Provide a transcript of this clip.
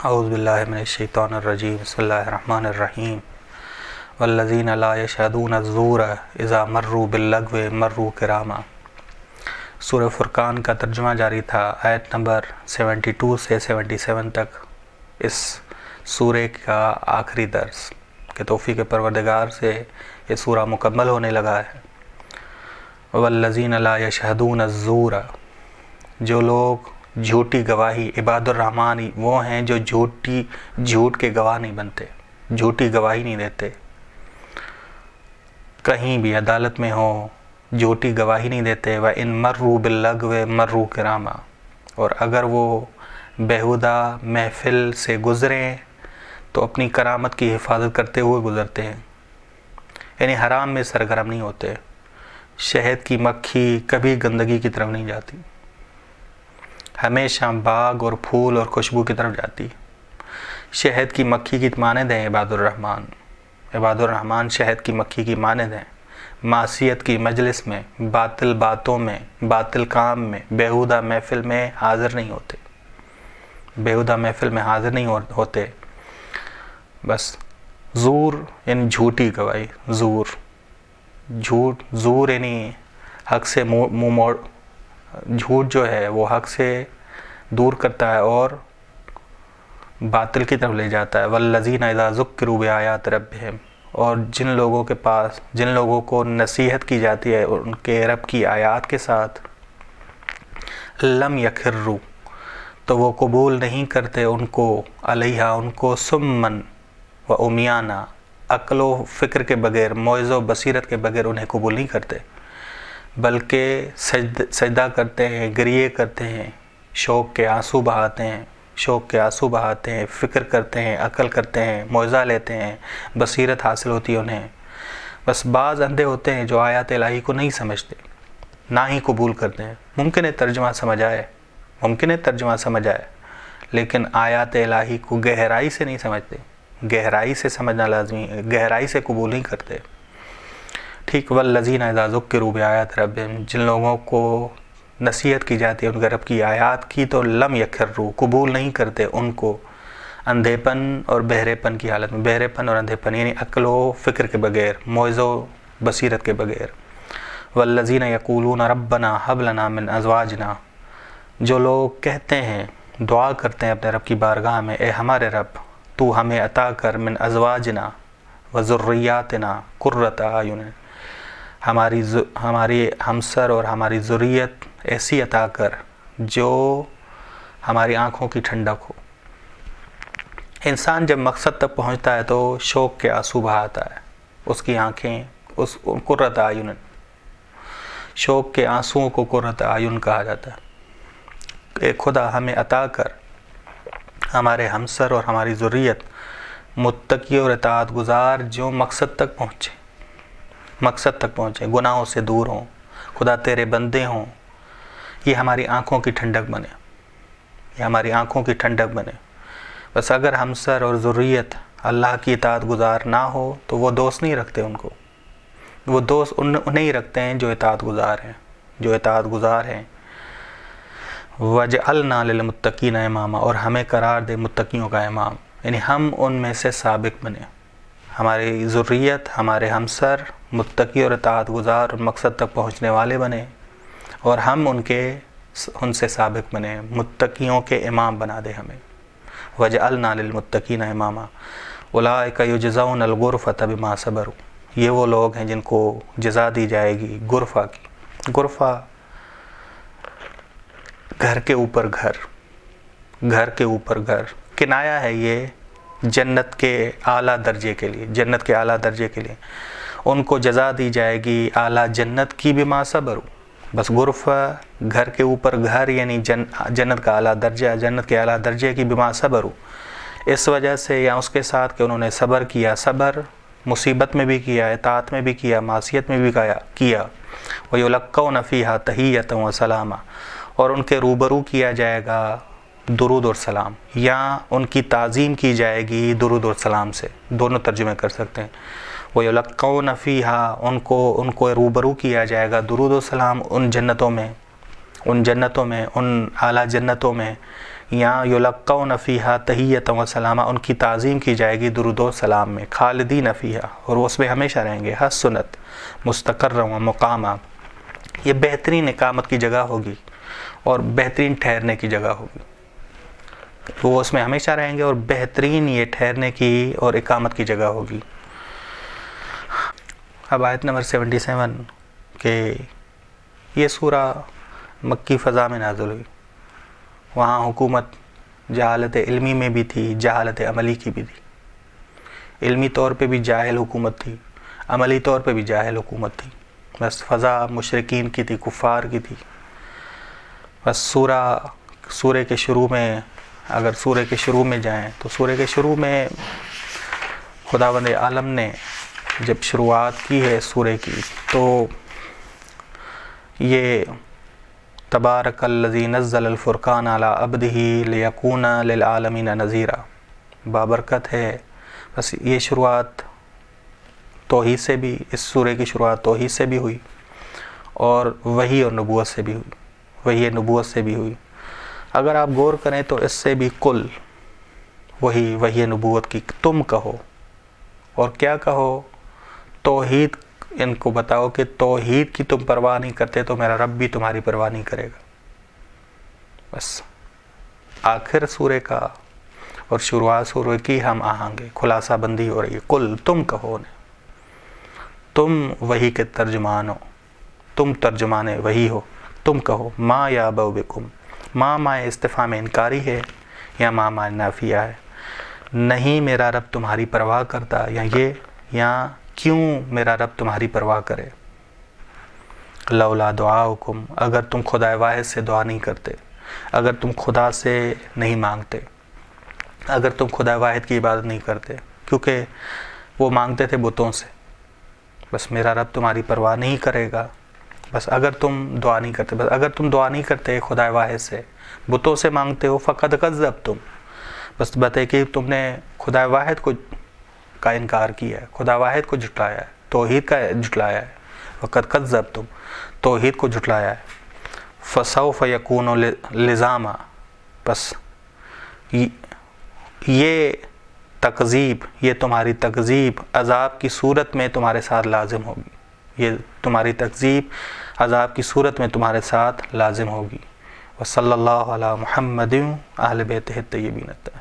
اعوذ باللہ من الشیطان الرجیم بسم اللہ الرحمن الرحیم والذین لا یشہدون الزور اذا مروا باللغو مروا کراما۔ سورہ فرقان کا ترجمہ جاری تھا آیت نمبر 72 سے 77 تک اس سورہ کا آخری درس کہ توفیق پروردگار سے یہ سورہ مکمل ہونے لگا ہے۔ والذین لا یشہدون الزور، جو لوگ جھوٹی گواہی، عباد الرحمن وہ ہیں جو جھوٹ کے گواہ نہیں بنتے، جھوٹی گواہی نہیں دیتے، کہیں بھی عدالت میں ہو جھوٹی گواہی نہیں دیتے۔ وَإِن مَرُّوا بِاللَّغْوِ مَرُّوا كِرَامًا، اور اگر وہ بیہودہ محفل سے گزریں تو اپنی کرامت کی حفاظت کرتے ہوئے گزرتے ہیں، یعنی حرام میں سرگرم نہیں ہوتے۔ شہد کی مکھی کبھی گندگی کی طرف نہیں جاتی، ہمیشہ باغ اور پھول اور خوشبو کی طرف جاتی۔ شہد کی مکھی کی مانند ہیں عباد الرحمن، عباد الرحمن شہد کی مکھی کی مانند ہیں، معصیت کی مجلس میں، باطل باتوں میں، باطل کام میں، بیہودہ محفل میں حاضر نہیں ہوتے، بیہودہ محفل میں حاضر نہیں ہوتے۔ بس زور یعنی جھوٹی گواہی، زور یعنی حق سے منہ موڑ، جھوٹ جو ہے وہ حق سے دور کرتا ہے اور باطل کی طرف لے جاتا ہے۔ والذین اذا ذکروا بآیات ربہم، اور جن لوگوں کو نصیحت کی جاتی ہے ان کے رب کی آیات کے ساتھ، لم یخروا، تو وہ قبول نہیں کرتے ان کو، علیہا ان کو، سمن و عمیانا، عقل و فکر کے بغیر، موعظہ و بصیرت کے بغیر انہیں قبول نہیں کرتے، بلکہ سجدہ کرتے ہیں، گریے کرتے ہیں، شوق کے آنسو بہاتے ہیں، فکر کرتے ہیں، عقل کرتے ہیں، موعظہ لیتے ہیں، بصیرت حاصل ہوتی ہے انہیں۔ بس بعض اندھے ہوتے ہیں جو آیات الہی کو نہیں سمجھتے، نہ ہی قبول کرتے ہیں۔ ممکن ہے ترجمہ سمجھ آئے لیکن آیات الہی کو گہرائی سے نہیں سمجھتے، گہرائی سے سمجھنا لازمی ہے، گہرائی سے قبول نہیں کرتے۔ ٹھیک، والذین اذا ذکروا بآیات ربہم، جن لوگوں کو نصیحت کی جاتی ہے ان کے رب کی آیات کی تو لم یخروا، قبول نہیں کرتے ان کو، اندھے پن اور بہرے پن کی حالت میں، بہرے پن اور اندھے پن یعنی عقل و فکر کے بغیر، موعظہ و بصیرت کے بغیر۔ والذین یقولون ربنا ھب لنا من ازواجنا، جو لوگ کہتے ہیں، دعا کرتے ہیں اپنے رب کی بارگاہ میں، اے ہمارے رب تو ہمیں عطا کر من ازواجنا و ذریاتنا قرۃ اعین، ہماری ہمسر اور ہماری ذریت ایسی عطا کر جو ہماری آنکھوں کی ٹھنڈک ہو۔ انسان جب مقصد تک پہنچتا ہے تو شوق کے آنسو بہاتا ہے، اس کی آنکھیں قرۃ اعین، شوق کے آنسوؤں کو قرۃ اعین کہا جاتا ہے۔ اے خدا ہمیں عطا کر ہمارے ہمسر اور ہماری ذریت متقی اور اطاعت گزار جو مقصد تک پہنچے، گناہوں سے دور ہوں، خدا تیرے بندے ہوں، یہ ہماری آنکھوں کی ٹھنڈک بنے، بس اگر ہمسر اور ذریت اللہ کی اطاعت گزار نہ ہو تو وہ دوست نہیں رکھتے ان کو، وہ دوست انہیں ہی رکھتے ہیں جو اطاعت گزار ہیں۔ وَجْعَلْنَا لِلْمُتَّقِينَ اماما، اور ہمیں قرار دے متقیوں کا امام، یعنی ہم ان میں سے سابق بنے، ہماری ذریت، ہمارے ہمسر متقی اور اطاعت گزار اور مقصد تک پہنچنے والے بنے، اور ہم ان سے سابق بنے، متقیوں کے امام بنا دے ہمیں۔ وَجْعَلْنَا لِلْمُتَّقِينَ اماما اولئک یجزون الغرفۃ بما صبروا، یہ وہ لوگ ہیں جن کو جزا دی جائے گی غرفہ کی۔ غرفہ گھر کے اوپر گھر، کنایا ہے یہ جنت کے اعلیٰ درجے کے لیے، ان کو جزا دی جائے گی اعلیٰ جنت کی بما صبروا۔ بس غرفہ گھر کے اوپر گھر یعنی جنت کا اعلیٰ درجہ، جنت کے اعلیٰ درجے کی بما صبروا، اس وجہ سے یا اس کے ساتھ کہ انہوں نے صبر کیا، صبر مصیبت میں بھی کیا، اطاعت میں بھی کیا، معصیت میں بھی کیا۔ وَيُلَقَّوْنَ فِيهَا تَحِيَّةً وَسَلَامًا، اور ان کے روبرو کیا جائے گا درود اور سلام، یا ان کی تعظیم کی جائے گی درود اور سلام سے، دونوں ترجمے کر سکتے ہیں۔ وَيُلَقَّوْنَ فِيهَا، ان کو روبرو کیا جائے گا درود و سلام ان جنتوں میں، ان اعلیٰ جنتوں میں یہاں یلقون فیہا تحیۃ و سلامہ، ان کی تعظیم کی جائے گی درود و سلام میں، خالدین فیہا، اور وہ اس میں ہمیشہ رہیں گے، حسنت مستقرا و مقامہ، یہ بہترین اقامت کی جگہ ہوگی اور بہترین ٹھہرنے کی جگہ ہوگی، وہ اس میں ہمیشہ رہیں گے اور بہترین یہ ٹھہرنے کی اور اقامت کی جگہ ہوگی۔ اب آیت نمبر 77 کہ یہ سورہ مکی فضا میں نازل ہوئی، وہاں حکومت جہالت علمی میں بھی تھی، جہالت عملی کی بھی تھی، علمی طور پہ بھی جاہل حکومت تھی، عملی طور پہ بھی جاہل حکومت تھی، بس فضا مشرکین کی تھی، کفار کی تھی۔ بس سورہ کے شروع میں، اگر سورہ کے شروع میں جائیں تو سورہ کے شروع میں خداوند عالم نے جب شروعات کی ہے سورہ کی تو یہ تبارک الذی نزل الفرقان علی عبدہ لیکون للعالمین نذیرا، بابرکت ہے۔ بس یہ شروعات توحید سے بھی، اس سورہ کی شروعات توحید سے بھی ہوئی اور وحی اور نبوت سے بھی ہوئی، وحی نبوت سے بھی ہوئی۔ اگر آپ غور کریں تو اس سے بھی کل وحی نبوت کی تم کہو، اور کیا کہو؟ توحید ان کو بتاؤ کہ توحید کی تم پرواہ نہیں کرتے تو میرا رب بھی تمہاری پرواہ نہیں کرے گا۔ بس آخر سورہ کا اور شروعات سورہ کی ہم آہنگے خلاصہ بندی ہو رہی ہے، کل تم کہو، تم وحی کے ترجمان ہو، تم ترجمان وحی ہو، تم کہو ما یعبأ بکم، ما استفہام انکاری ہے یا ما نافیہ ہے، نہیں میرا رب تمہاری پرواہ کرتا، یا کیوں میرا رب تمہاری پرواہ کرے؟ لولا دعاؤکم، اگر تم خدا واحد سے دعا نہیں کرتے، اگر تم خدا سے نہیں مانگتے، اگر تم خدا واحد کی عبادت نہیں کرتے، کیونکہ وہ مانگتے تھے بتوں سے، بس میرا رب تمہاری پرواہ نہیں کرے گا۔ بس اگر تم دعا نہیں کرتے، بس اگر تم دعا نہیں کرتے خدا واحد سے، بتوں سے مانگتے ہو، فقد کذبتم، بس بتے کہ تم نے خدا واحد کا انکار کیا ہے، خدا واحد کو جھٹلایا ہے، توحید کا جھٹلایا ہے، فقد کذبتم، توحید کو جھٹلایا ہے۔ فسوف یکون لزاما، بس یہ تکذیب، یہ تمہاری تکذیب عذاب کی صورت میں تمہارے ساتھ لازم ہوگی، یہ تمہاری تکذیب عذاب کی صورت میں تمہارے ساتھ لازم ہوگی۔ وصلی اللہ علی محمد اہل بیتہ الطیبین الطاہرین۔